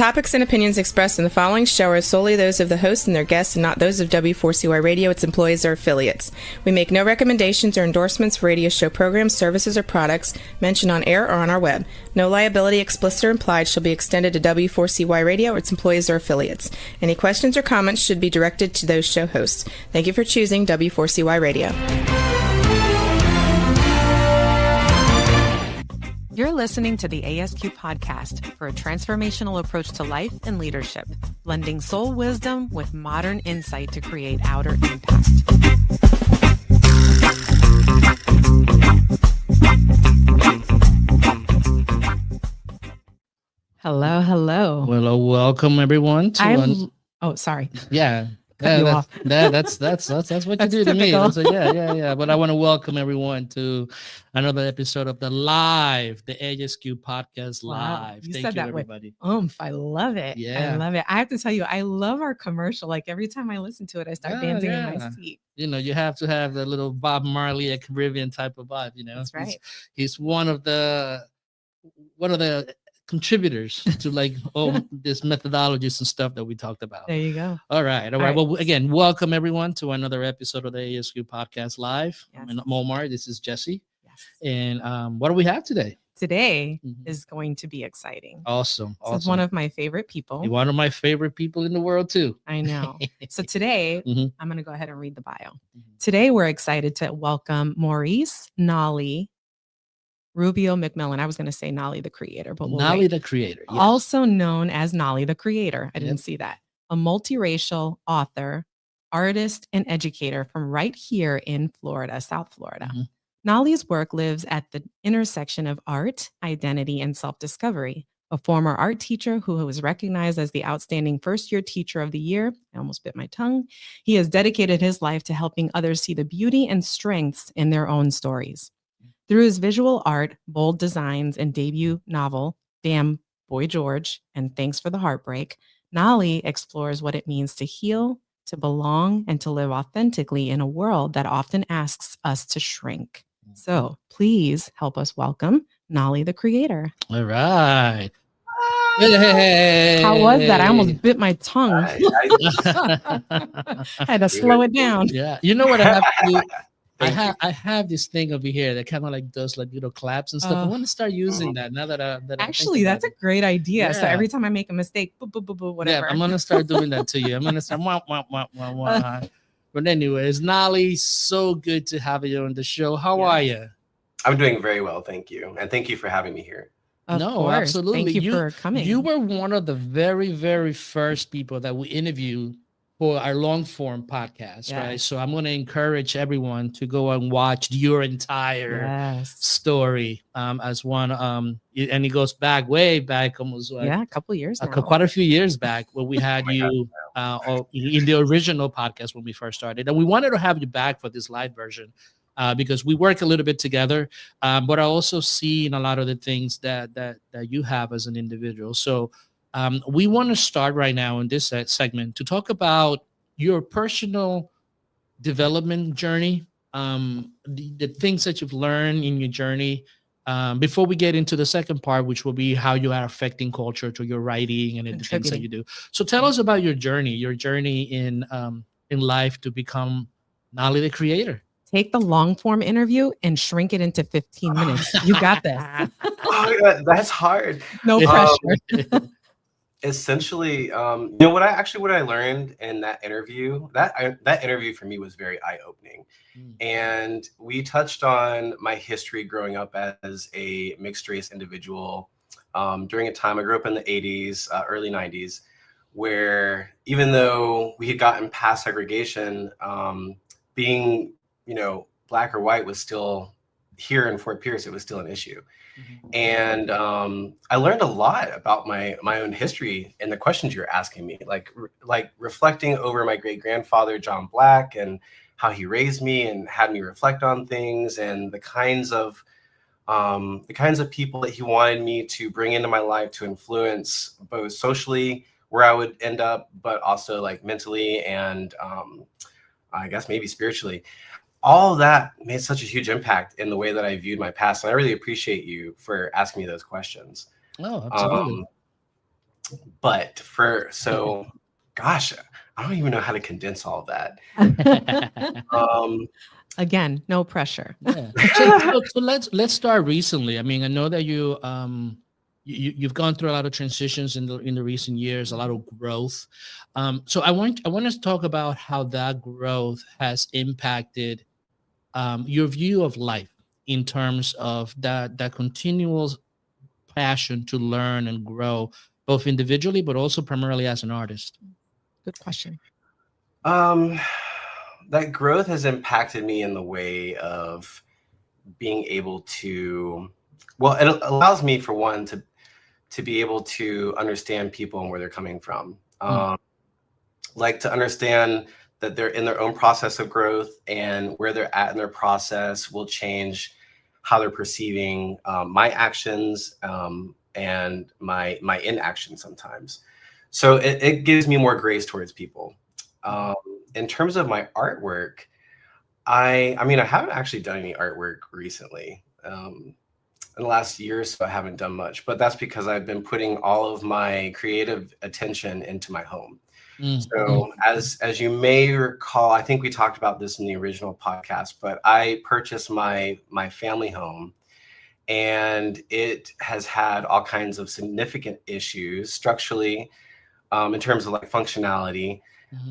topics and opinions expressed in the following show are solely those of the host and their guests and not those of W4CY Radio, its employees, or affiliates. We make no recommendations or endorsements for radio show programs, services, or products mentioned on air or on our web. No liability, explicit or implied, shall be extended to W4CY Radio or its employees or affiliates. Any questions or comments should be directed to those show hosts. Thank you for choosing W4CY Radio. You're listening to the ASQ podcast for a transformational approach to life and leadership, blending soul wisdom with modern insight to create outer impact. Hello. Well, welcome everyone to Oh, sorry. Yeah. That's what you do to me. Yeah. But I want to welcome everyone to another episode of the ASQ podcast live. You Thank said you, that everybody. with I love it. Yeah. I love it. I have to tell you, I love our commercial. Like every time I listen to it, I start dancing in my seat. You know, you have to have the little Bob Marley, a Caribbean type of vibe. You know, that's right. He's one of the contributors to like all this methodologies and stuff that we talked about. There you go. All right. Well, again, welcome everyone to another episode of the ASQ podcast live. Yes. I'm Momar. This is Jesse. Yes. And what do we have today? Today is going to be exciting. Awesome. This is one of my favorite people. You're one of my favorite people in the world too. I know. So today, I'm going to go ahead and read the bio. Today, we're excited to welcome Maurice Nolli Rubio-McMillon. I was going to say Nolli the Creator, but Nolli the Creator. Yes. Also known as Nolli the Creator. I didn't see that. A multiracial author, artist, and educator from right here in Florida, South Florida. Nolli's work lives at the intersection of art, identity, and self-discovery. A former art teacher who was recognized as the outstanding first-year teacher of the year. I almost bit my tongue. He has dedicated his life to helping others see the beauty and strengths in their own stories. Through his visual art, bold designs, and debut novel, Damn Boy George, and Thanks for the Heartbreak, Nolli explores what it means to heal, to belong, and to live authentically in a world that often asks us to shrink. So please help us welcome Nolli the Creator. All right. Hey. How was that? I almost bit my tongue. I had to slow it down. Yeah. You know what I have to do? I have this thing over here that kind of like does like little claps and stuff. I want to start using that now that actually that's a great idea. Yeah. So every time I make a mistake, whatever. Yeah, I'm gonna start doing that to you. I'm gonna start wah, wah, wah, wah, wah. But anyways, Nolli, so good to have you on the show. How are you? I'm doing very well, thank you, and thank you for having me here. Of course. Absolutely. Thank you for coming. You were one of the very, very first people that we interviewed for our long form podcast, right? So I'm going to encourage everyone to go and watch your entire story as one. And it goes back way back, almost like a couple years now. Quite a few years back when we had you in the original podcast when we first started. And we wanted to have you back for this live version because we work a little bit together. But I also see in a lot of the things that you have as an individual. So we want to start right now in this segment to talk about your personal development journey, the things that you've learned in your journey, before we get into the second part, which will be how you are affecting culture to your writing and the things that you do. So tell us about your journey in life to become Nolli the Creator. Take the long form interview and shrink it into 15 minutes. You got this. That's hard. No pressure. Essentially, what I learned in that interview, that interview for me was very eye-opening. And we touched on my history growing up as a mixed race individual during a time I grew up in the 80s, early 90s, where even though we had gotten past segregation, being, black or white was still here in Fort Pierce, it was still an issue. And I learned a lot about my own history and the questions you're asking me, like reflecting over my great grandfather, John Black, and how he raised me and had me reflect on things and the kinds of people that he wanted me to bring into my life to influence both socially where I would end up, but also like mentally and I guess maybe spiritually. All of that made such a huge impact in the way that I viewed my past. And I really appreciate you for asking me those questions. Oh, absolutely. But gosh, I don't even know how to condense all of that. Again, no pressure. Yeah. So let's start recently. I mean, I know that you've gone through a lot of transitions in the recent years, a lot of growth. So I want us to talk about how that growth has impacted your view of life in terms of that continual passion to learn and grow, both individually but also primarily as an artist. Good question. That growth has impacted me in the way of being able to, well, it allows me, for one, to be able to understand people and where they're coming from. Like to understand that they're in their own process of growth, and where they're at in their process will change how they're perceiving my actions and my inaction sometimes. So it gives me more grace towards people. In terms of my artwork, I mean, I haven't actually done any artwork recently. In the last year or so, I haven't done much, but that's because I've been putting all of my creative attention into my home. So as you may recall, I think we talked about this in the original podcast, but I purchased my family home, and it has had all kinds of significant issues structurally, in terms of like functionality,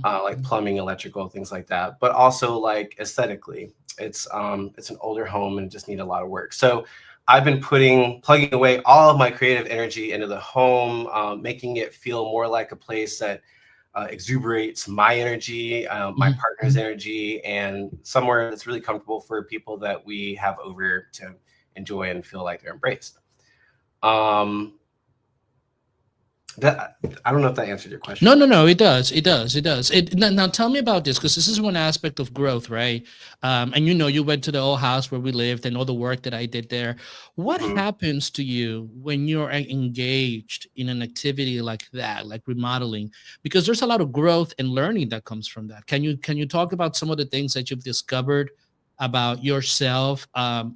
like plumbing, electrical, things like that, but also like aesthetically. It's an older home and just need a lot of work. So I've been plugging away all of my creative energy into the home, making it feel more like a place that exuberates my energy, my partner's energy, and somewhere that's really comfortable for people that we have over to enjoy and feel like they're embraced. I don't know if that answered your question. No, it does. Now tell me about this, because this is one aspect of growth, right? And you went to the old house where we lived and all the work that I did there. What happens to you when you're engaged in an activity like that, like remodeling? Because there's a lot of growth and learning that comes from that. Can you talk about some of the things that you've discovered about yourself,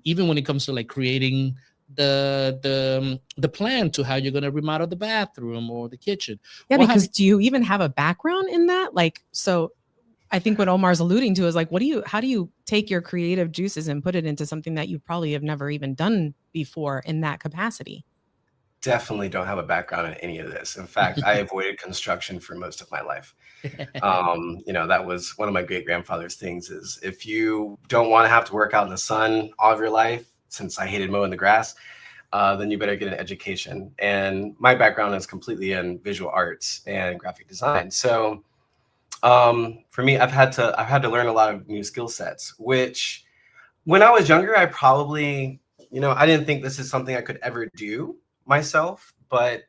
even when it comes to like creating the plan to how you're going to remodel the bathroom or the kitchen? Yeah, because do you even have a background in that? Like, so I think what Omar's alluding to is like, how do you take your creative juices and put it into something that you probably have never even done before in that capacity? Definitely don't have a background in any of this. In fact, I avoided construction for most of my life. That was one of my great grandfather's things, is if you don't want to have to work out in the sun all of your life, since I hated mowing the grass, then you better get an education. And my background is completely in visual arts and graphic design. So for me, I've had to learn a lot of new skill sets, which when I was younger, I probably, I didn't think this is something I could ever do myself. But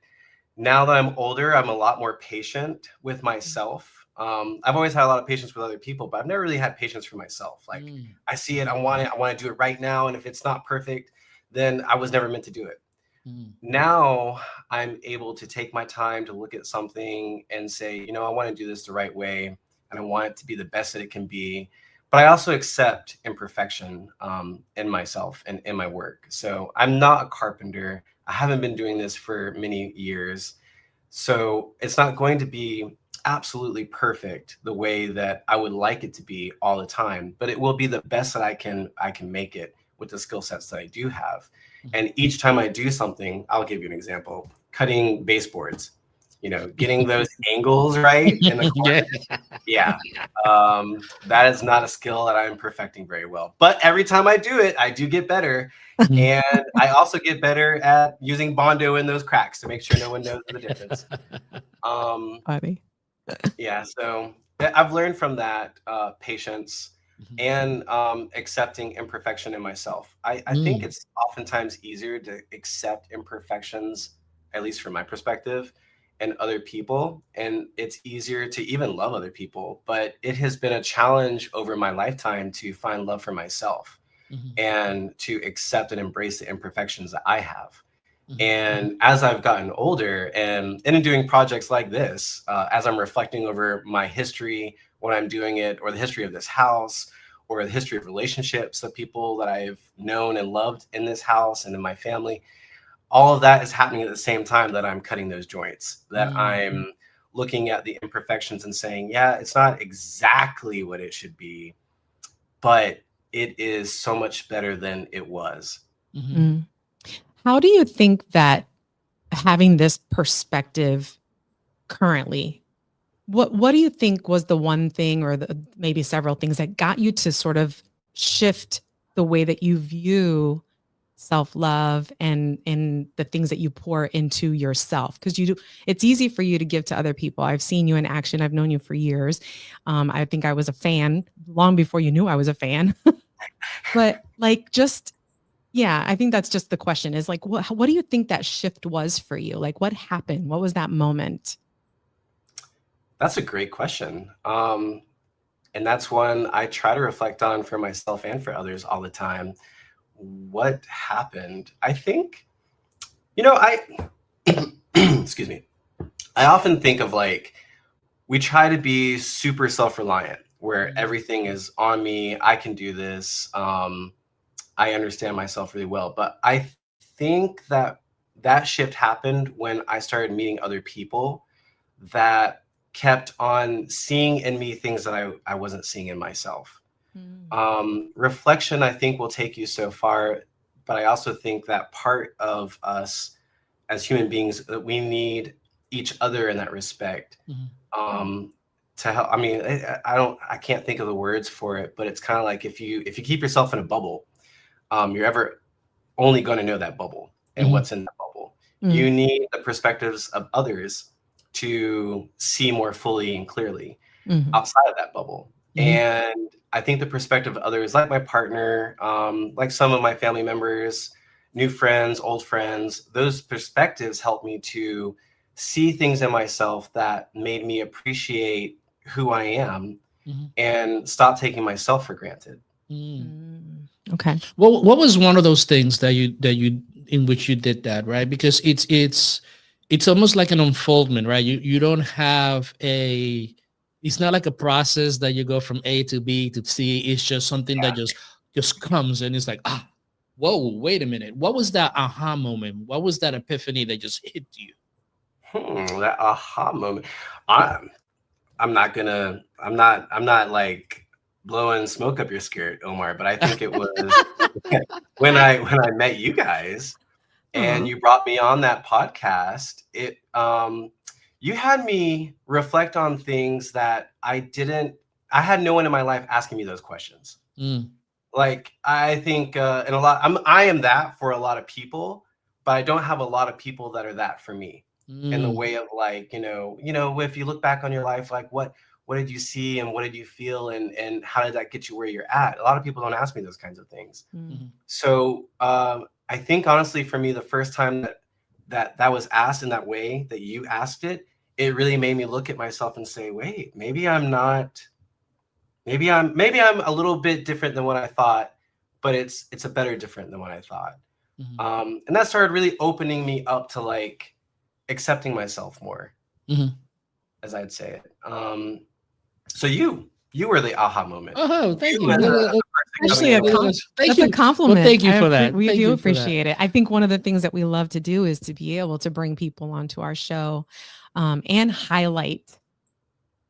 now that I'm older, I'm a lot more patient with myself. I've always had a lot of patience with other people, but I've never really had patience for myself. Like I see it, I want to do it right now. And if it's not perfect, then I was never meant to do it. Now I'm able to take my time to look at something and say, I want to do this the right way, and I want it to be the best that it can be. But I also accept imperfection in myself and in my work. So I'm not a carpenter. I haven't been doing this for many years. So it's not going to be absolutely perfect the way that I would like it to be all the time, but it will be the best that I can make it with the skill sets that I do have. And each time I do something, I'll give you an example: cutting baseboards, getting those angles right in the corner. Yeah. That is not a skill that I'm perfecting very well, but every time I do it, I do get better. And I also get better at using Bondo in those cracks to make sure no one knows the difference. Funny. Yeah, so I've learned from that patience and accepting imperfection in myself. I think it's oftentimes easier to accept imperfections, at least from my perspective, in other people. And it's easier to even love other people. But it has been a challenge over my lifetime to find love for myself and to accept and embrace the imperfections that I have. And as I've gotten older and in doing projects like this, as I'm reflecting over my history when I'm doing it, or the history of this house, or the history of relationships of people that I've known and loved in this house and in my family, all of that is happening at the same time that I'm cutting those joints, that Mm. I'm looking at the imperfections and saying, yeah, it's not exactly what it should be, but it is so much better than it was. Mhm. Mm. How do you think that having this perspective currently, what do you think was the one thing or maybe several things that got you to sort of shift the way that you view self-love and the things that you pour into yourself? Because it's easy for you to give to other people. I've seen you in action. I've known you for years. I think I was a fan long before you knew I was a fan. But like, just, yeah, I think that's just the question is like, what do you think that shift was for you? Like, what happened? What was that moment? That's a great question. And that's one I try to reflect on for myself and for others all the time. What happened? I think, excuse me. I often think of like, we try to be super self-reliant where everything is on me. I can do this. I understand myself really well. But I think that shift happened when I started meeting other people that kept on seeing in me things that I wasn't seeing in myself. Reflection, I think, will take you so far, but I also think that part of us as human beings, that we need each other in that respect. To help. I mean, I can't think of the words for it, but it's kind of like if you keep yourself in a bubble, you're ever only going to know that bubble and what's in that bubble. You need the perspectives of others to see more fully and clearly outside of that bubble. And I think the perspective of others, like my partner, like some of my family members, new friends, old friends, those perspectives helped me to see things in myself that made me appreciate who I am and stop taking myself for granted. Okay. Well, what was one of those things that you in which you did that, right? Because it's almost like an unfoldment, right? You don't have it's not like a process that you go from A to B to C. It's just something that just comes and it's like, whoa, wait a minute. What was that aha moment? What was that epiphany that just hit you? That aha moment. I'm not like blowing smoke up your skirt, Omar, but I think it was when I met you guys and you brought me on that podcast. You had me reflect on things that I had no one in my life asking me those questions. Like, I think I am that for a lot of people, but I don't have a lot of people that are that for me. In the way of like, if you look back on your life, like what did you see and what did you feel and how did that get you where you're at? A lot of people don't ask me those kinds of things. So I think honestly for me, the first time that was asked in that way that you asked it, it really made me look at myself and say, wait, maybe I'm a little bit different than what I thought, but it's a better different than what I thought. And that started really opening me up to like accepting myself more, as I'd say it. So you were the aha moment. Oh, thank you. Actually, that's a compliment. Well, thank you for that. We do appreciate it. I think one of the things that we love to do is to be able to bring people onto our show and highlight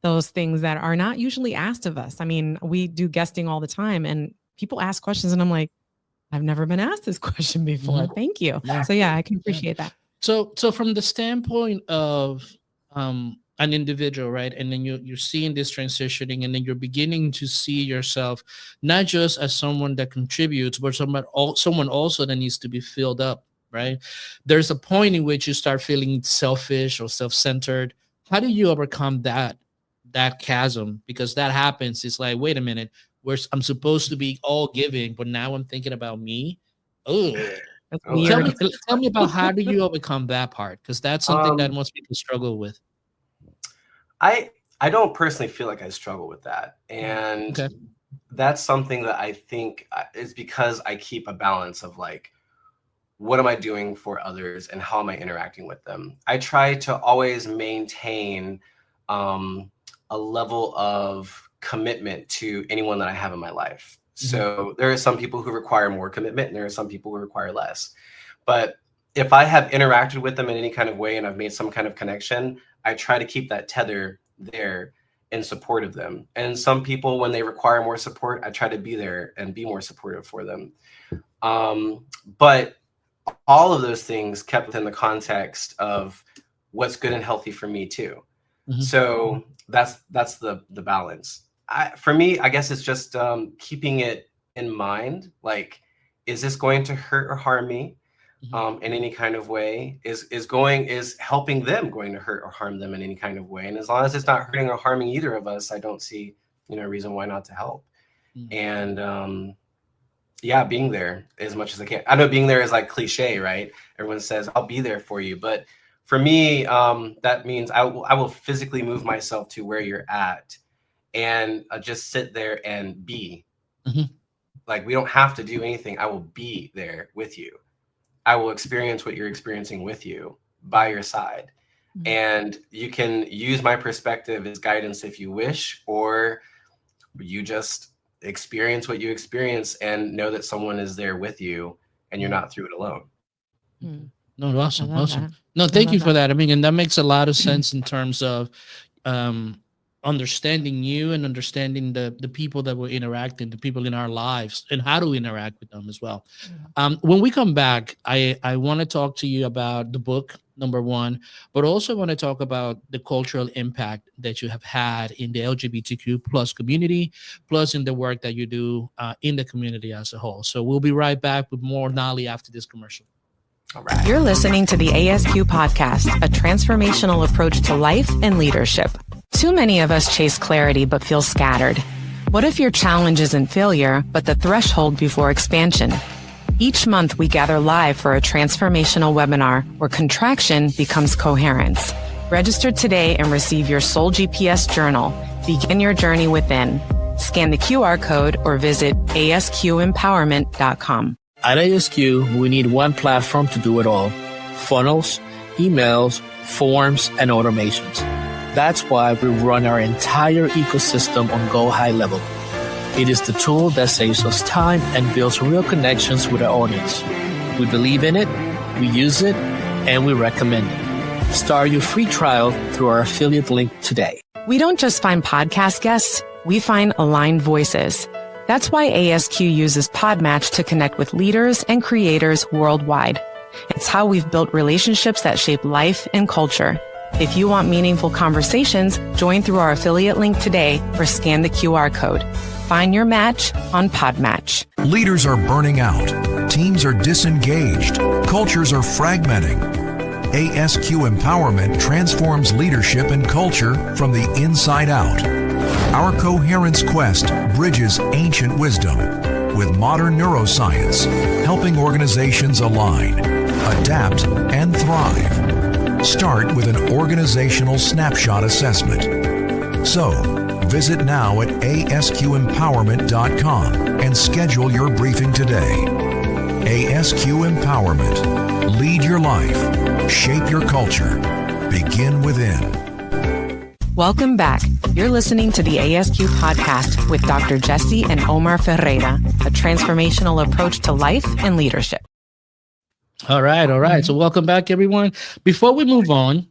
those things that are not usually asked of us. I mean, we do guesting all the time and people ask questions and I'm like, I've never been asked this question before. Thank you. Yeah. So yeah, I can appreciate that. So from the standpoint of an individual, right? And then you're seeing this transitioning and then you're beginning to see yourself not just as someone that contributes, but someone also that needs to be filled up, right? There's a point in which you start feeling selfish or self-centered. How do you overcome that chasm? Because that happens. It's like, wait a minute, I'm supposed to be all giving, but now I'm thinking about me. Tell me about how do you overcome that part? Because that's something that most people struggle with. I don't personally feel like I struggle with that. And that's something that I think is because I keep a balance of like, what am I doing for others and how am I interacting with them? I try to always maintain a level of commitment to anyone that I have in my life. So there are some people who require more commitment and there are some people who require less. But if I have interacted with them in any kind of way and I've made some kind of connection, I try to keep that tether there in support of them. And some people, when they require more support, I try to be there and be more supportive for them. But all of those things kept within the context of what's good and healthy for me too. So that's the balance. For me, I guess it's just keeping it in mind. Like, is this going to hurt or harm me in any kind of way? Is helping them going to hurt or harm them in any kind of way? And as long as it's not hurting or harming either of us, I don't see a reason why not to help. And yeah, being there as much as I can. I know being there is like cliche, right? Everyone says I'll be there for you, but for me, that means I will physically move myself to where you're at and just sit there and be. Like, we don't have to do anything. I will be there with you. I will experience what you're experiencing with you, by your side. And you can use my perspective as guidance if you wish, or you just experience what you experience and know that someone is there with you and you're not through it alone. No, awesome. No, thank you for that. I mean, and that makes a lot of sense in terms of understanding you and understanding the people that we're interacting, the people in our lives, and how to interact with them as well. When we come back, I want to talk to you about the book, number one, but also want to talk about the cultural impact that you have had in the LGBTQ plus community, plus in the work that you do in the community as a whole. So we'll be right back with more Nolli after this commercial. All right. You're listening to the ASQ podcast, a transformational approach to life and leadership. Too many of us chase clarity but feel scattered. What if your challenge isn't failure, but the threshold before expansion? Each month, we gather live for a transformational webinar where contraction becomes coherence. Register today and receive your Soul GPS journal. Begin your journey within. Scan the QR code or visit asqempowerment.com. At ASQ, we need one platform to do it all: funnels, emails, forms, and automations. That's why we run our entire ecosystem on Go High Level. It is the tool that saves us time and builds real connections with our audience. We believe in it, we use it, and we recommend it. Start your free trial through our affiliate link today. We don't just find podcast guests, we find aligned voices. That's why ASQ uses Podmatch to connect with leaders and creators worldwide. It's how we've built relationships that shape life and culture. If you want meaningful conversations, join through our affiliate link today or scan the QR code. Find your match on Podmatch. Leaders are burning out. Teams are disengaged. Cultures are fragmenting. ASQ Empowerment transforms leadership and culture from the inside out. Our Coherence Quest bridges ancient wisdom with modern neuroscience, helping organizations align, adapt, and thrive. Start with an organizational snapshot assessment. So, visit now at asqempowerment.com and schedule your briefing today. ASQ Empowerment. Lead your life. Shape your culture. Begin within. Welcome back. You're listening to the ASQ podcast with Dr. Jesse and Omar Ferreira, a transformational approach to life and leadership. All right. So welcome back, everyone. Before we move on,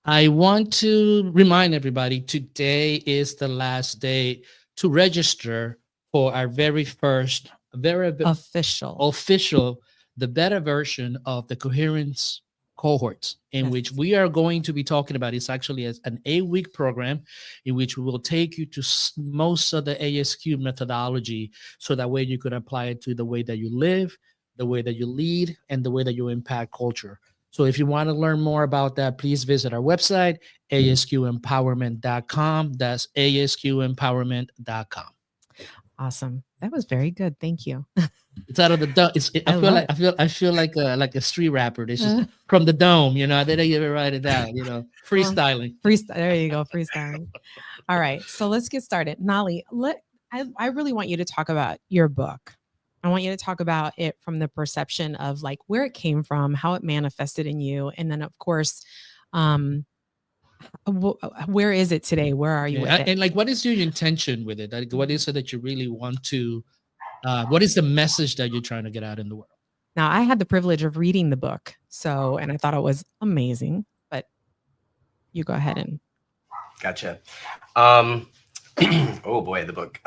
I want to remind everybody today is the last day to register for our very first, official, the beta version of the Coherence cohorts, in which we are going to be talking about. It's actually an 8-week program in which we will take you to most of the ASQ methodology, so that way you can apply it to the way that you live, the way that you lead, and the way that you impact culture. So if you want to learn more about that, please visit our website, asqempowerment.com. That's asqempowerment.com. Awesome. That was very good. Thank you. It's out of the dome. I feel like a street rapper. This is from the dome. I didn't even write it down. Freestyling. There you go. Freestyling. All right. So let's get started. Nolli, I really want you to talk about your book. I want you to talk about it from the perception of like where it came from, how it manifested in you, and then of course, where is it today? Where are you with it? And like, what is your intention with it? Like, what is it that you really want to? What is the message that you're trying to get out in the world? Now, I had the privilege of reading the book, and I thought it was amazing, but you go ahead and. Gotcha. Oh boy, the book.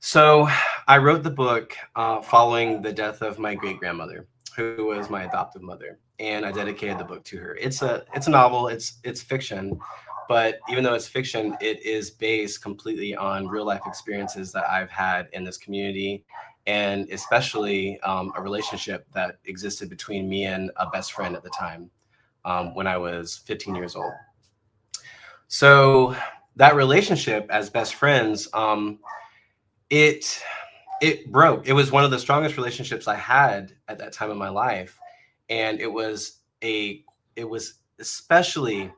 So I wrote the book following the death of my great-grandmother, who was my adoptive mother, and I dedicated the book to her. It's a novel, it's fiction, but even though it's fiction, it is based completely on real life experiences that I've had in this community, and especially a relationship that existed between me and a best friend at the time when I was 15 years old. So that relationship as best friends, it broke. It was one of the strongest relationships I had at that time in my life, and it was especially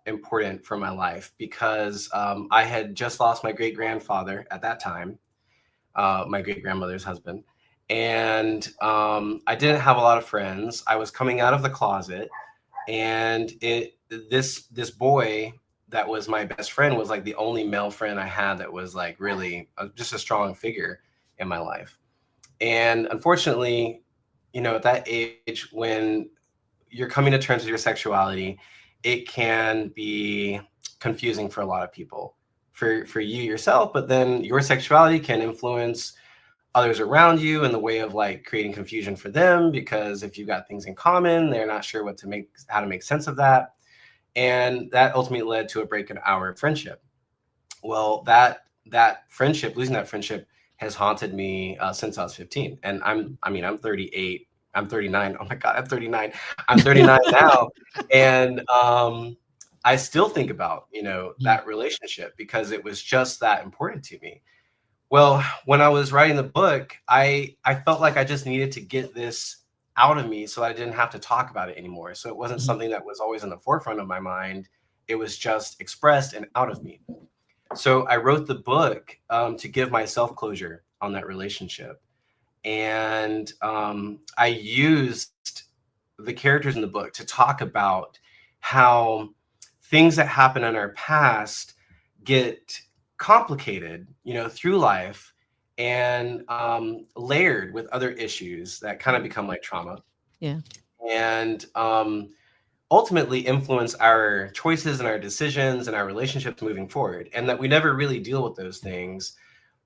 important for my life because I had just lost my great-grandfather at that time, my great-grandmother's husband, and I didn't have a lot of friends. I was coming out of the closet, and this boy that was my best friend was like the only male friend I had that was like really just a strong figure in my life. And unfortunately, at that age, when you're coming to terms with your sexuality, it can be confusing for a lot of people, for you yourself, but then your sexuality can influence others around you in the way of like creating confusion for them, because if you've got things in common, they're not sure how to make sense of that. And that ultimately led to a break in our friendship. Well, that friendship, losing that friendship, has haunted me since I was 15. And I'm 38. I'm 39. Oh my God, I'm 39. I'm 39 now. And I still think about, that relationship because it was just that important to me. Well, when I was writing the book, I felt like I just needed to get this out of me so I didn't have to talk about it anymore. So it wasn't something that was always in the forefront of my mind. It was just expressed and out of me. So I wrote the book to give myself closure on that relationship. And I used the characters in the book to talk about how things that happen in our past get complicated, through life, and layered with other issues that kind of become like trauma. Yeah. And ultimately influence our choices and our decisions and our relationships moving forward. And that we never really deal with those things.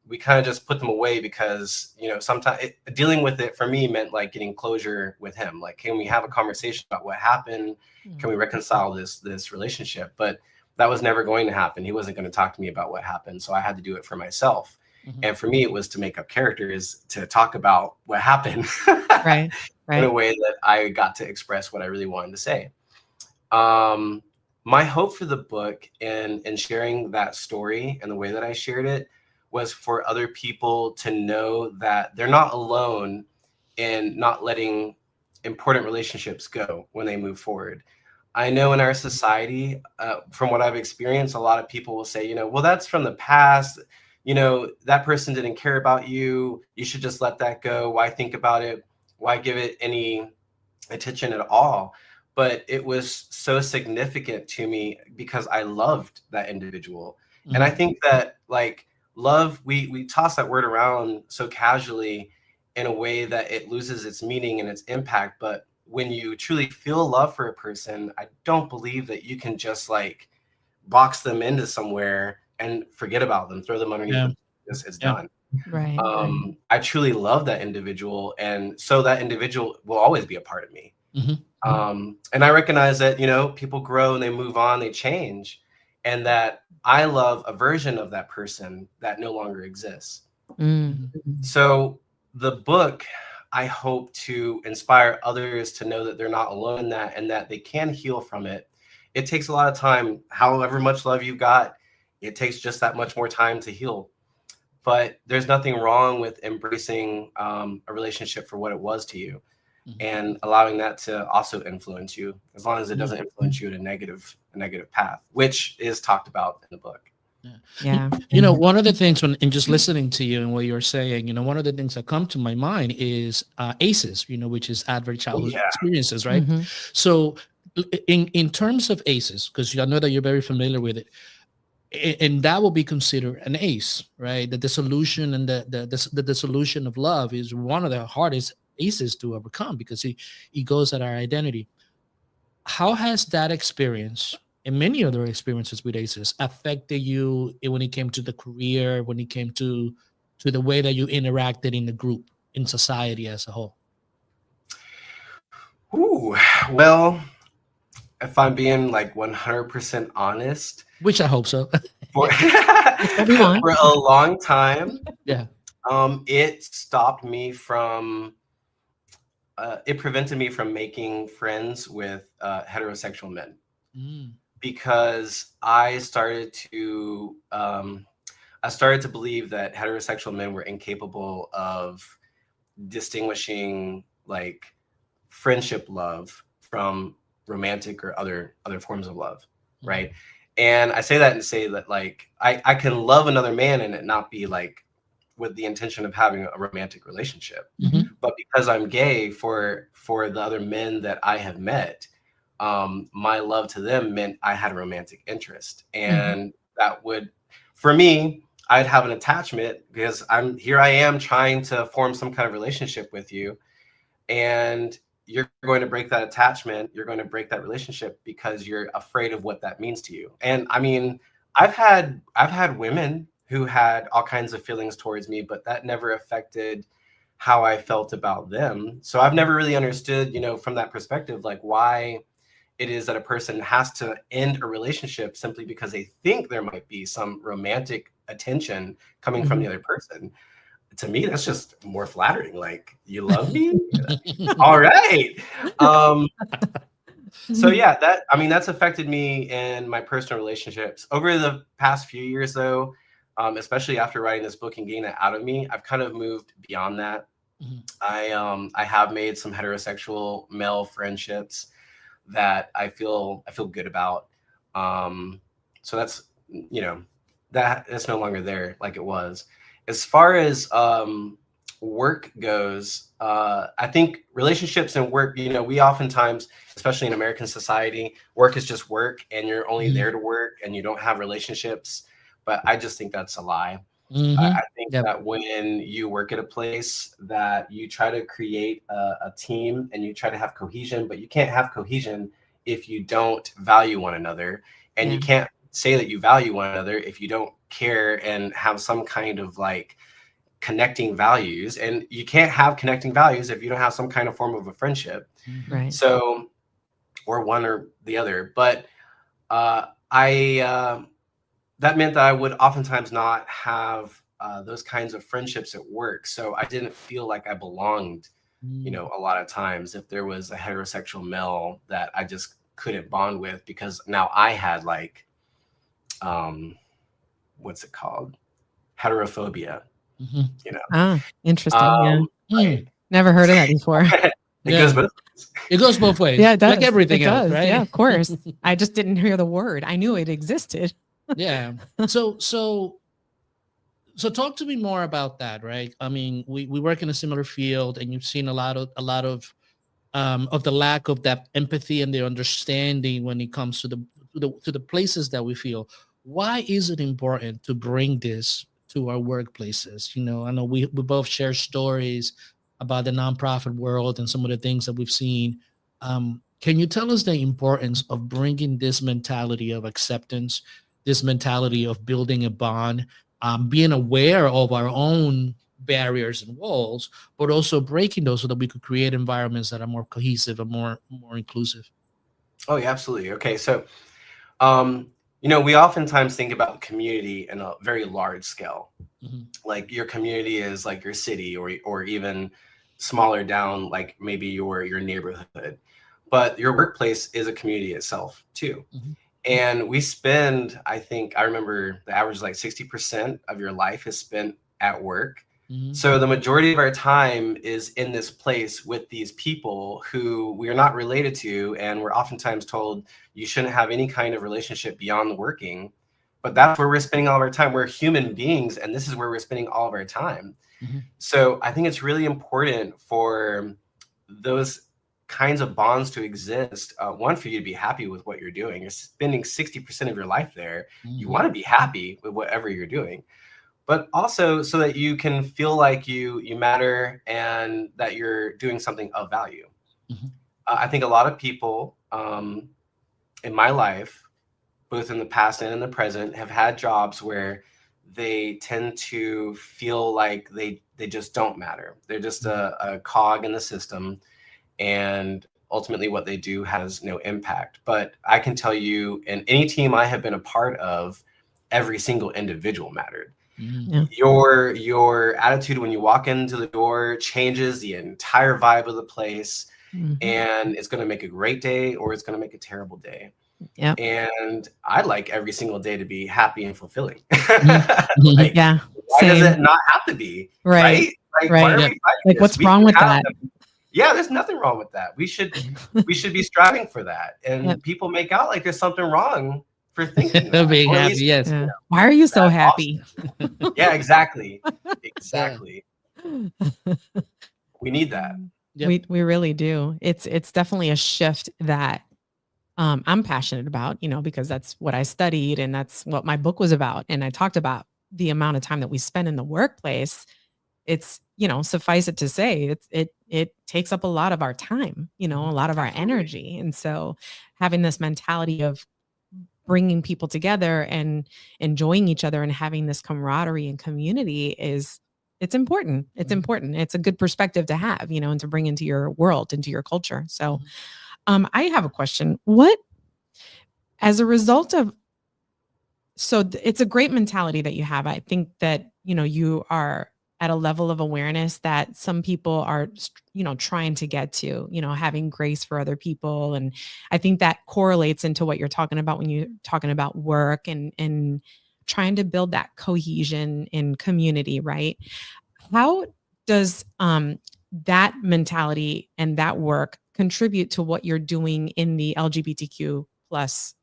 We kind of just put them away because, sometimes dealing with it for me meant like getting closure with him. Like, can we have a conversation about what happened? Can we reconcile this relationship? But that was never going to happen. He wasn't going to talk to me about what happened. So I had to do it for myself. And for me, it was to make up characters to talk about what happened right. in a way that I got to express what I really wanted to say. My hope for the book and sharing that story and the way that I shared it was for other people to know that they're not alone in not letting important relationships go when they move forward. I know in our society, from what I've experienced, a lot of people will say, well, that's from the past. That person didn't care about you. You should just let that go. Why think about it? Why give it any attention at all? But it was so significant to me because I loved that individual. And I think that like love, we toss that word around so casually in a way that it loses its meaning and its impact. But when you truly feel love for a person, I don't believe that you can just like box them into somewhere and forget about them, throw them underneath. It's done. Right. I truly love that individual. And so that individual will always be a part of me. And I recognize that, people grow and they move on, they change, and that I love a version of that person that no longer exists. So the book, I hope to inspire others to know that they're not alone in that and that they can heal from it. It takes a lot of time. However much love you've got, it takes just that much more time to heal. But there's nothing wrong with embracing a relationship for what it was to you and allowing that to also influence you, as long as it doesn't influence you in a negative path, which is talked about in the book. Yeah. One of the things in just listening to you and what you're saying, one of the things that come to my mind is ACEs, which is adverse childhood experiences, right? So in terms of ACEs, because I know that you're very familiar with it, and that will be considered an ACE, right? The dissolution and the dissolution of love is one of the hardest ACEs to overcome, because it goes at our identity. How has that experience and many other experiences with ACEs affected you when it came to the career, when it came to the way that you interacted in the group, in society as a whole? Ooh, well, if I'm being like 100% honest, Which I hope so. for, what we want. for a long time, Yeah. it stopped me from, it prevented me from making friends with heterosexual men, because I started to believe that heterosexual men were incapable of distinguishing like friendship love from romantic or other forms of love, right? And I say that and say that like I can love another man and it not be like with the intention of having a romantic relationship, but because I'm gay, for the other men that I have met, my love to them meant I had a romantic interest, and that would, for me, I'd have an attachment because I am trying to form some kind of relationship with you, and you're going to break that attachment. You're going to break that relationship because you're afraid of what that means to you. And I mean, I've had women who had all kinds of feelings towards me, but that never affected how I felt about them. So I've never really understood, from that perspective, like why it is that a person has to end a relationship simply because they think there might be some romantic attention coming from the other person. To me, that's just more flattering. Like, you love me? All right. So yeah, that's affected me in my personal relationships over the past few years, though. Especially after writing this book and getting that out of me, I've kind of moved beyond that. I have made some heterosexual male friendships that I feel good about. So that's that's no longer there like it was. As far as work goes, I think relationships and work, we oftentimes, especially in American society, work is just work and you're only there to work and you don't have relationships. But I just think that's a lie. I think that when you work at a place, that you try to create a team and you try to have cohesion, but you can't have cohesion if you don't value one another. And you can't say that you value one another if you don't care and have some kind of like connecting values. And you can't have connecting values if you don't have some kind of form of a friendship. Right. So, or one or the other. But that meant that I would oftentimes not have those kinds of friendships at work. So I didn't feel like I belonged, a lot of times if there was a heterosexual male that I just couldn't bond with, because now I had like, what's it called? Heterophobia, Interesting. Right. Never heard of that before. It goes both ways. Yeah, it does. Like everything else, right? Yeah, of course. I just didn't hear the word. I knew it existed. Yeah. So talk to me more about that, right? I mean, we work in a similar field, and you've seen a lot of the lack of that empathy and the understanding when it comes to the places that we feel. Why is it important to bring this to our workplaces? I know we both share stories about the nonprofit world and some of the things that we've seen. Can you tell us the importance of bringing this mentality of acceptance, this mentality of building a bond, being aware of our own barriers and walls, but also breaking those so that we could create environments that are more cohesive and more inclusive? Oh, yeah, absolutely. Okay. So, we oftentimes think about community in a very large scale. Like your community is like your city, or even smaller down, like maybe your neighborhood. But your workplace is a community itself too. And we spend, I remember the average, like 60% of your life is spent at work. So the majority of our time is in this place with these people who we are not related to. And we're oftentimes told you shouldn't have any kind of relationship beyond the working. But that's where we're spending all of our time. We're human beings, and this is where we're spending all of our time. So I think it's really important for those kinds of bonds to exist. One, for you to be happy with what you're doing. You're spending 60% of your life there. You want to be happy with whatever you're doing. but also so that you can feel like you matter and that you're doing something of value. I think a lot of people in my life, both in the past and in the present, have had jobs where they tend to feel like they just don't matter. They're just a cog in the system, and ultimately what they do has no impact. But I can tell you, in any team I have been a part of, every single individual mattered. Yeah. Your attitude when you walk into the door changes the entire vibe of the place, and it's going to make a great day or it's going to make a terrible day. Yeah. And I'd like every single day to be happy and fulfilling. Like, yeah. Why does it not have to be? Right? Like, why are we fighting like this? what's wrong with that? Yeah, there's nothing wrong with that. We should be striving for that. And people make out like there's something wrong for thinking that. Being happy, yes. Yeah. Why are you so happy? Awesome. Yeah, exactly. Exactly. We need that. Yep. We really do. It's definitely a shift that I'm passionate about, because that's what I studied and that's what my book was about. And I talked about the amount of time that we spend in the workplace. It's, suffice it to say, it takes up a lot of our time, a lot of our energy. And so having this mentality of bringing people together and enjoying each other and having this camaraderie and community it's important. It's important. It's a good perspective to have, and to bring into your world, into your culture. So I have a question. As a result of, it's a great mentality that you have. I think that, you are at a level of awareness that some people are, trying to get to, having grace for other people. And I think that correlates into what you're talking about when you're talking about work and trying to build that cohesion in community, right? How does that mentality and that work contribute to what you're doing in the LGBTQ plus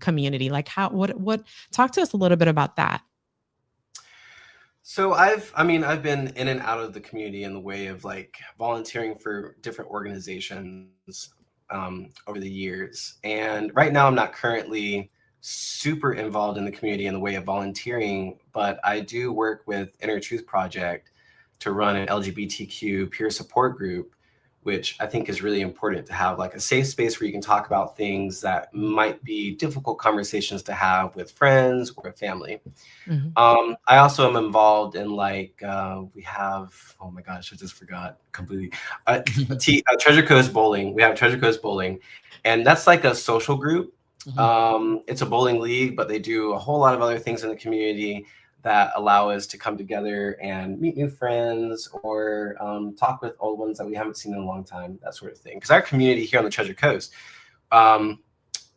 community? Like what talk to us a little bit about that. So I've been in and out of the community in the way of like volunteering for different organizations over the years. And right now I'm not currently super involved in the community in the way of volunteering, but I do work with Inner Truth Project to run an LGBTQ peer support group, which I think is really important to have like a safe space where you can talk about things that might be difficult conversations to have with friends or family. I also am involved in like, we have, oh my gosh, I just forgot completely. Treasure Coast Bowling. We have Treasure Coast Bowling, and that's like a social group. It's a bowling league, but they do a whole lot of other things in the community that allow us to come together and meet new friends or talk with old ones that we haven't seen in a long time, that sort of thing. Because our community here on the Treasure Coast,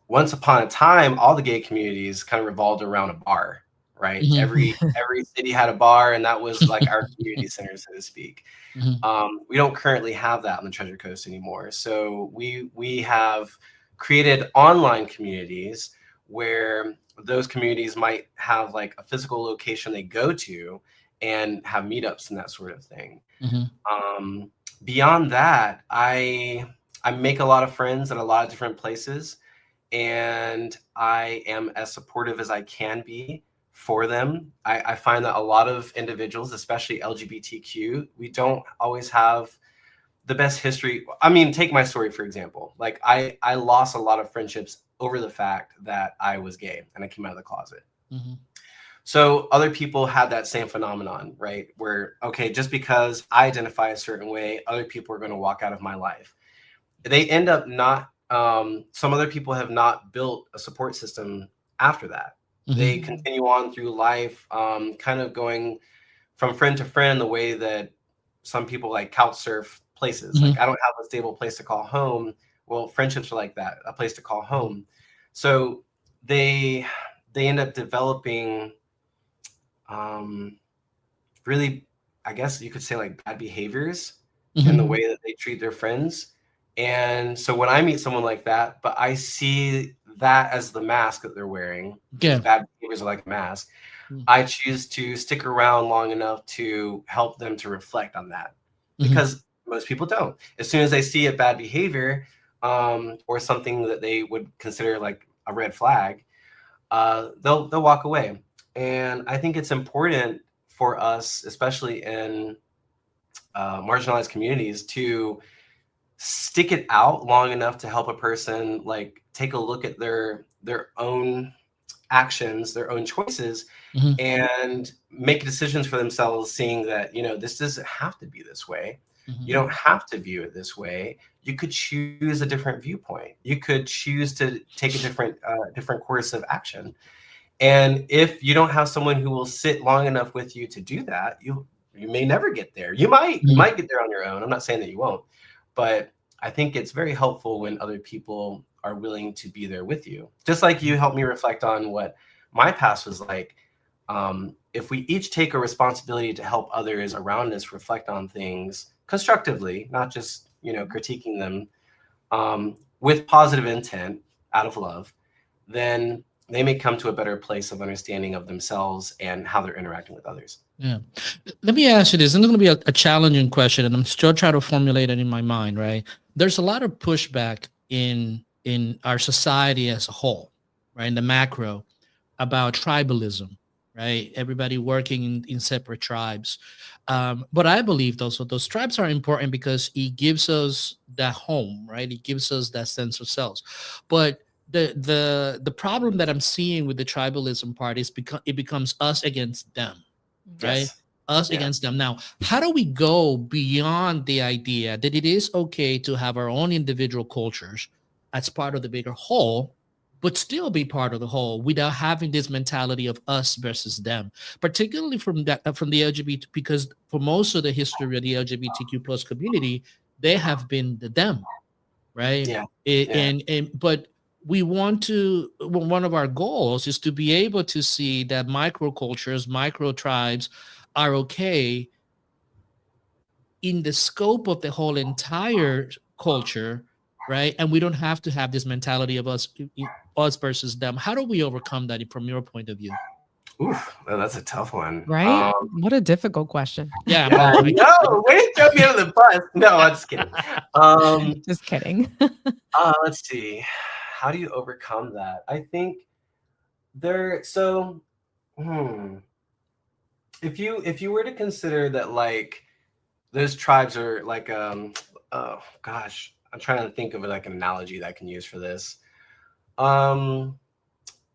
once upon a time, all the gay communities kind of revolved around a bar, right? Every city had a bar, and that was like our community center, so to speak. We don't currently have that on the Treasure Coast anymore. So we have created online communities where those communities might have like a physical location they go to and have meetups and that sort of thing. Beyond that, I make a lot of friends at a lot of different places, and I am as supportive as I can be for them. I find that a lot of individuals, especially LGBTQ, we don't always have the best history. I mean, take my story, for example. Like I lost a lot of friendships over the fact that I was gay and I came out of the closet. So other people had that same phenomenon, right? Where, okay, just because I identify a certain way, other people are going to walk out of my life. They end up not, some other people have not built a support system after that. They continue on through life, kind of going from friend to friend, the way that some people like couch surf places. Like I don't have a stable place to call home. Well, friendships are like that, a place to call home. So they end up developing really, I guess you could say like bad behaviors in the way that they treat their friends. And so when I meet someone like that, but I see that as the mask that they're wearing, bad behaviors are like a mask, I choose to stick around long enough to help them to reflect on that. Because most people don't. As soon as they see a bad behavior or something that they would consider like a red flag, they'll walk away. And I think it's important for us, especially in marginalized communities, to stick it out long enough to help a person like take a look at their own actions, their own choices, and make decisions for themselves, seeing that, you know, this doesn't have to be this way. You don't have to view it this way. You could choose a different viewpoint. You could choose to take a different course of action. And if you don't have someone who will sit long enough with you to do that, you may never get there. You might get there on your own. I'm not saying that you won't, but I think it's very helpful when other people are willing to be there with you. Just like you helped me reflect on what my past was like. If we each take a responsibility to help others around us reflect on things constructively, not just, you know, critiquing them, with positive intent out of love, then they may come to a better place of understanding of themselves and how they're interacting with others. Yeah. Let me ask you this. It's going to be a challenging question, and I'm still trying to formulate it in my mind, right? There's a lot of pushback in our society as a whole, right? In the macro, about tribalism, right? Everybody working in separate tribes. But I believe those tribes are important because it gives us that home, right? It gives us that sense of self. But the problem that I'm seeing with the tribalism part is it becomes us against them, right? Yes. Us against them. Now, how do we go beyond the idea that it is okay to have our own individual cultures as part of the bigger whole, but still be part of the whole without having this mentality of us versus them, particularly from the LGBT, because for most of the history of the LGBTQ plus community, they have been the them, right? But we want to, one of our goals is to be able to see that microcultures, micro tribes are okay in the scope of the whole entire culture, right? And we don't have to have this mentality of us versus them. How do we overcome that from your point of view? Oof, well, that's a tough one. Right? What a difficult question. Yeah. No, way to throw me under the bus. No, I'm just kidding. Just kidding. Let's see. How do you overcome that? I think if you were to consider that, like, those tribes are like, oh gosh, I'm trying to think of like an analogy that I can use for this.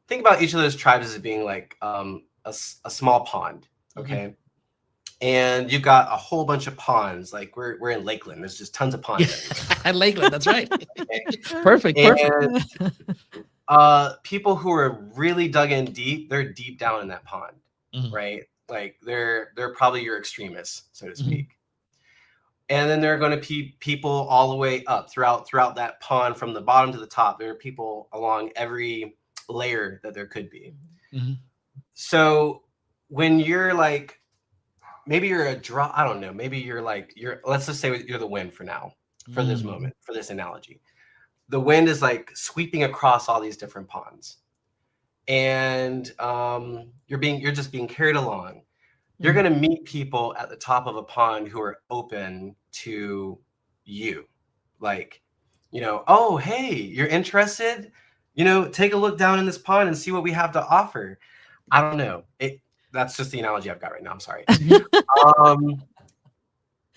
Think about each of those tribes as being like a small pond, okay? And you've got a whole bunch of ponds. Like we're in Lakeland. There's just tons of ponds. At Lakeland, that's right. Perfect. And people who are really dug in deep, they're deep down in that pond, right? Like they're probably your extremists, so to speak. And then there are going to be people all the way up throughout that pond, from the bottom to the top. There are people along every layer that there could be. So when you're like, maybe you're I don't know, maybe you're like, let's just say you're the wind for now, for this moment, for this analogy. The wind is like sweeping across all these different ponds, and you're just being carried along. You're going to meet people at the top of a pond who are open to you. Like, you know, oh, hey, you're interested? You know, take a look down in this pond and see what we have to offer. I don't know. That's just the analogy I've got right now. I'm sorry.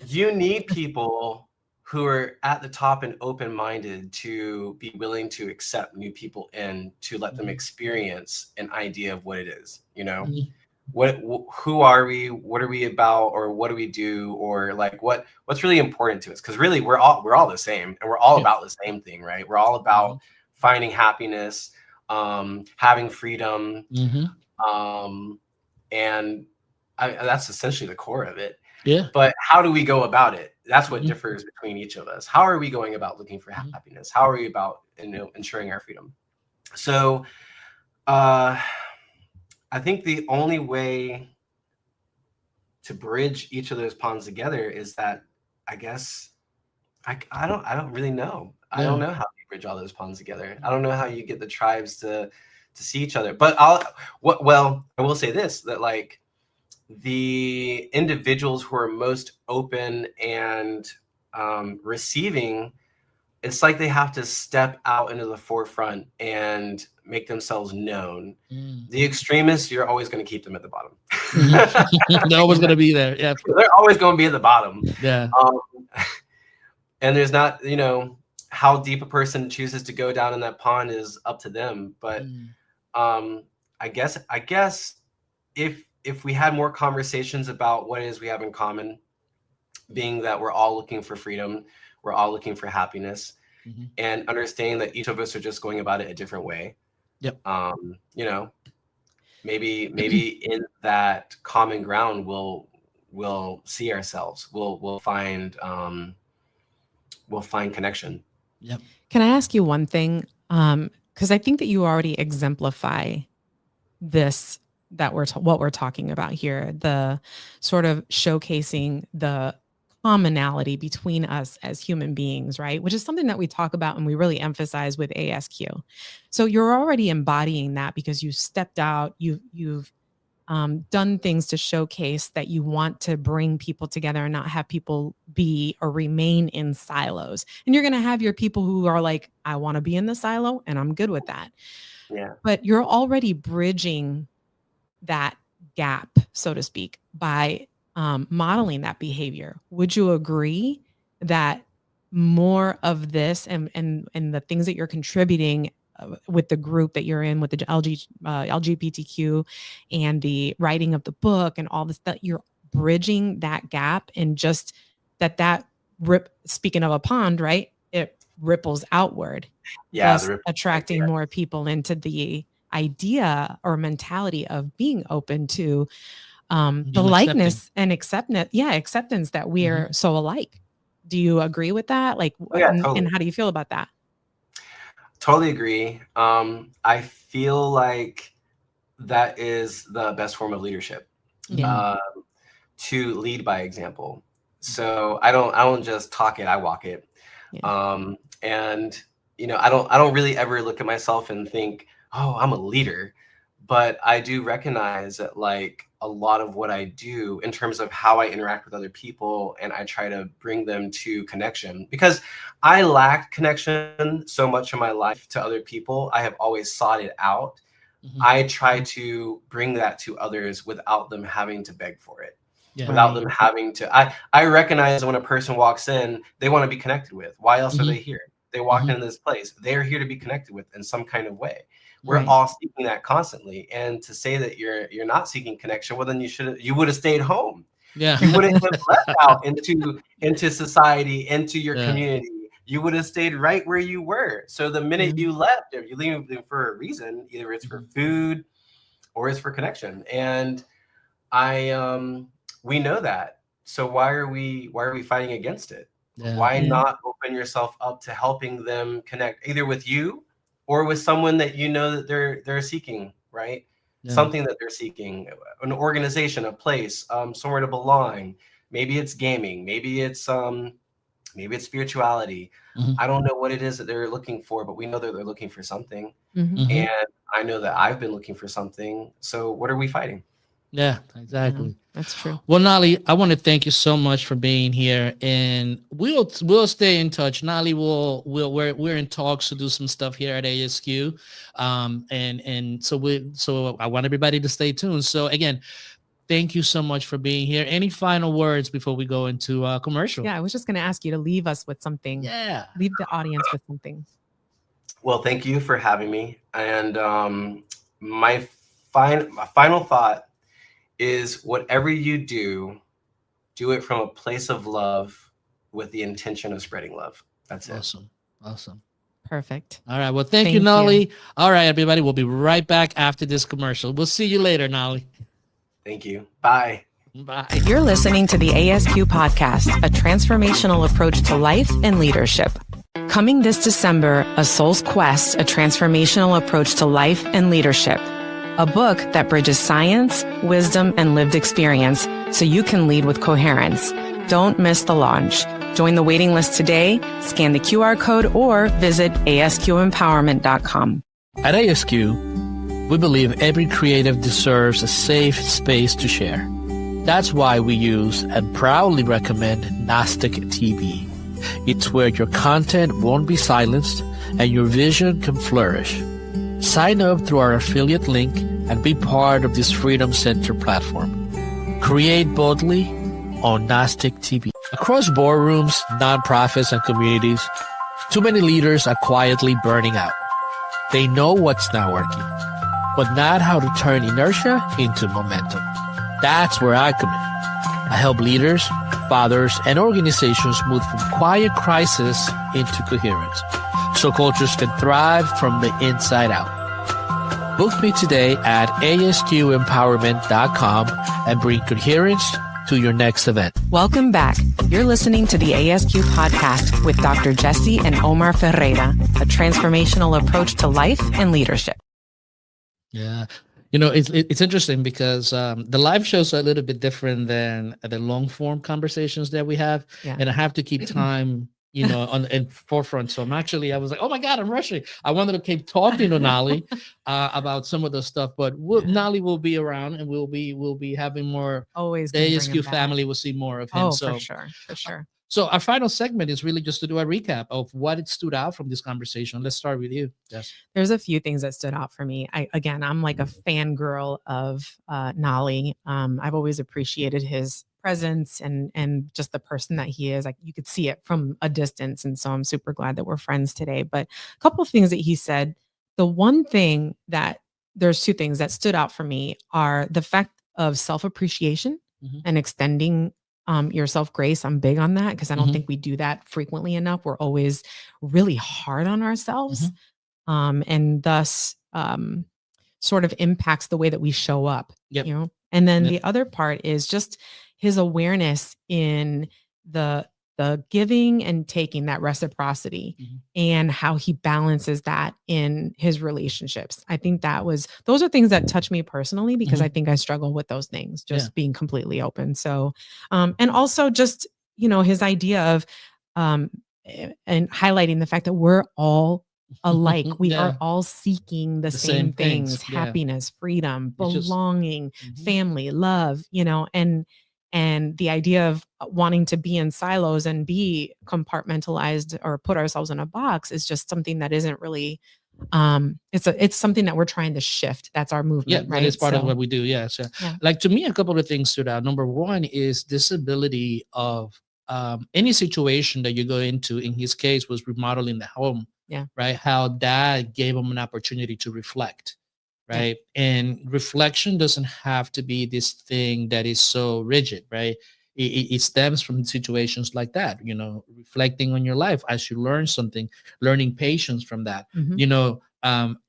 You need people who are at the top and open-minded to be willing to accept new people in, to let them experience an idea of what it is, you know? Who are we? What are we about? Or what do we do? Or like what's really important to us? Because really we're all the same, and we're all about the same thing, right? We're all about finding happiness, having freedom, and that's essentially the core of it. Yeah. But how do we go about it? That's what differs between each of us. How are we going about looking for happiness? How are we about, you know, ensuring our freedom? So, I think the only way to bridge each of those ponds together is that, I guess, I don't really know. I don't know how you bridge all those ponds together. I don't know how you get the tribes to see each other. But I will say this, that like the individuals who are most open and receiving, it's like they have to step out into the forefront and make themselves known. The extremists, you're always going to keep them at the bottom. They're always going to be there. Yeah, they're always going to be at the bottom. Yeah. And there's not, how deep a person chooses to go down in that pond is up to them. But I guess if we had more conversations about what it is we have in common, being that we're all looking for freedom, we're all looking for happiness, and understanding that each of us are just going about it a different way. Yep. Maybe in that common ground, we'll see ourselves. We'll find connection. Yep. Can I ask you one thing? Because I think that you already exemplify this, what we're talking about here, the sort of showcasing the commonality between us as human beings, right? Which is something that we talk about and we really emphasize with ASQ. So you're already embodying that because you stepped out, you've done things to showcase that you want to bring people together and not have people be or remain in silos. And you're going to have your people who are like, I want to be in the silo and I'm good with that. Yeah. But you're already bridging that gap, so to speak, by modeling that behavior. Would you agree that more of this and the things that you're contributing with the group that you're in, with the LGBTQ and the writing of the book and all this, that you're bridging that gap, and just speaking of a pond, right? It ripples outward, thus attracting more people into the idea or mentality of being open to the likeness and acceptance that we are so alike. Do you agree with that? Totally. And how do you feel about that? Totally agree. I feel like that is the best form of leadership, to lead by example. So I don't just talk it, I walk it. Yeah. And I don't really ever look at myself and think, oh, I'm a leader. But I do recognize that a lot of what I do in terms of how I interact with other people, and I try to bring them to connection, because I lacked connection so much in my life to other people. I have always sought it out. I try to bring that to others without them having to beg for it, without them having to. I recognize when a person walks in, they want to be connected with. Why else are they here? They walked into this place. They're here to be connected with in some kind of way. We're all seeking that constantly. And to say that you're not seeking connection, well, then you would have stayed home. Yeah. You wouldn't have left out into society, into your community. You would have stayed right where you were. So the minute you left, if you leave for a reason, either it's for food or it's for connection. And we know that. So why are we fighting against it? Yeah. Why not open yourself up to helping them connect either with you or with someone that that they're seeking, right? Yeah. Something that they're seeking, an organization, a place, somewhere to belong. Maybe it's gaming, maybe it's spirituality. I don't know what it is that they're looking for, but we know that they're looking for something. And I know that I've been looking for something. So what are we fighting? Yeah, exactly. That's true. Well, Nolli, I want to thank you so much for being here, and we'll stay in touch. Nolli, we're in talks to do some stuff here at ASQ, and so I want everybody to stay tuned. So again, thank you so much for being here. Any final words before we go into commercial? Yeah, I was just going to ask you to leave us with something. Yeah, leave the audience with something. Well, thank you for having me. And my final thought is, whatever you do it from a place of love with the intention of spreading love. That's it. Awesome. Perfect. All right. Well, thank you, Nolli. All right, everybody. We'll be right back after this commercial. We'll see you later, Nolli. Thank you. Bye. Bye. You're listening to the ASQ podcast, a transformational approach to life and leadership. Coming this December, A Soul's Quest, a transformational approach to life and leadership. A book that bridges science, wisdom, and lived experience so you can lead with coherence. Don't miss the launch. Join the waiting list today, scan the QR code, or visit asqempowerment.com. At ASQ, we believe every creative deserves a safe space to share. That's why we use and proudly recommend Gnostic TV. It's where your content won't be silenced and your vision can flourish. Sign up through our affiliate link and be part of this Freedom Center platform. Create boldly on Gnostic TV. Across boardrooms, nonprofits, and communities, too many leaders are quietly burning out. They know what's not working, but not how to turn inertia into momentum. That's where I come in. I help leaders, fathers, and organizations move from quiet crisis into coherence, so cultures can thrive from the inside out. Book me today at asqempowerment.com and bring coherence to your next event. Welcome back. You're listening to the ASQ podcast with Dr. Jesse and Omar Ferreira, a transformational approach to life and leadership. Yeah. It's interesting because the live shows are a little bit different than the long form conversations that we have. Yeah. And I have to keep time, on in forefront. So I was like, oh my God, I'm rushing. I wanted to keep talking to Nolli about some of the stuff, but Nolli will be around and we'll be having more. Always the ASQ family will see more of him. For sure. So our final segment is really just to do a recap of what it stood out from this conversation. Let's start with you, Jess. There's a few things that stood out for me. I'm like a fangirl of Nolli. I've always appreciated his presence and just the person that he is. Like, you could see it from a distance. And so I'm super glad that we're friends today. But a couple of things that he said. There's two things that stood out for me are the fact of self-appreciation and extending yourself grace. I'm big on that because I don't think we do that frequently enough. We're always really hard on ourselves, and thus sort of impacts the way that we show up. Yep. And then the other part is just his awareness in the giving and taking, that reciprocity, and how he balances that in his relationships. I think those are things that touch me personally because I think I struggle with those things, just being completely open. So, and also just, his idea of, and highlighting the fact that we're all alike. We are all seeking the same things, happiness, freedom, belonging, family, love, and the idea of wanting to be in silos and be compartmentalized or put ourselves in a box is just something that isn't really, it's something that we're trying to shift. That's our movement, right? It's part of what we do. Yeah. So like, to me, a couple of things stood out. Number one is this ability of any situation that you go into. In his case, was remodeling the home. Yeah. Right. How that gave him an opportunity to reflect. Right. And reflection doesn't have to be this thing that is so rigid, right? It stems from situations like that, reflecting on your life as you learn something, learning patience from that,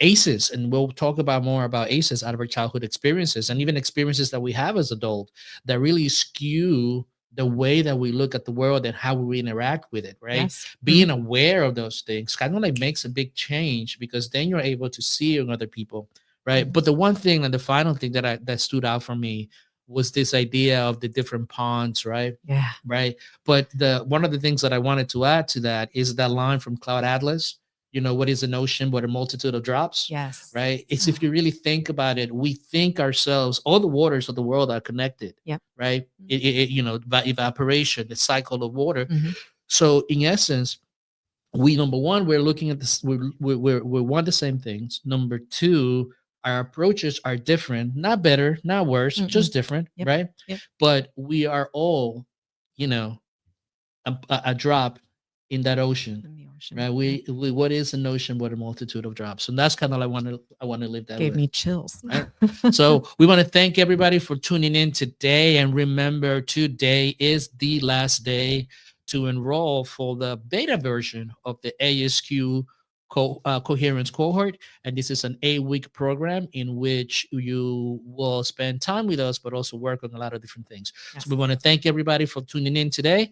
ACEs. And we'll talk more about ACEs, out of our childhood experiences, and even experiences that we have as adults that really skew the way that we look at the world and how we interact with it, right? Yes. Being aware of those things kind of like makes a big change, because then you're able to see in other people. Right. But the one thing and the final thing that stood out for me was this idea of the different ponds. Right. Yeah. Right. But one of the things that I wanted to add to that is that line from Cloud Atlas. What is an ocean but a multitude of drops? Yes. Right. It's if you really think about it, we think ourselves, all the waters of the world are connected. Yeah. Right. Evaporation, the cycle of water. So in essence, number one, we're looking at this. We want the same things. Number two, our approaches are different, not better, not worse, just different, right? Yep. But we are all, a drop in that ocean, right? We what is an ocean but a multitude of drops? And that's kind of like I want to live that. Gave me chills. Right? So we want to thank everybody for tuning in today, and remember, today is the last day to enroll for the beta version of the ASQ coherence cohort, and this is an 8-week program in which you will spend time with us but also work on a lot of different things. Yes. So we want to thank everybody for tuning in today,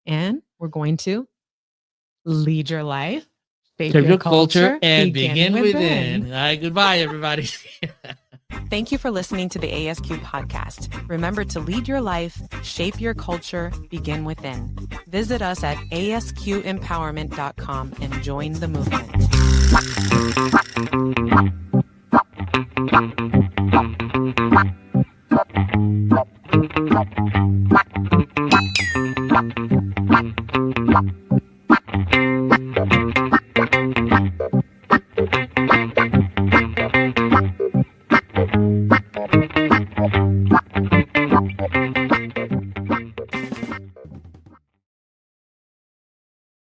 and we're going to lead your life, shape your culture, and begin within. All right, goodbye everybody. Thank you for listening to the ASQ podcast. Remember to lead your life, shape your culture, begin within. Visit us at asqempowerment.com and join the movement.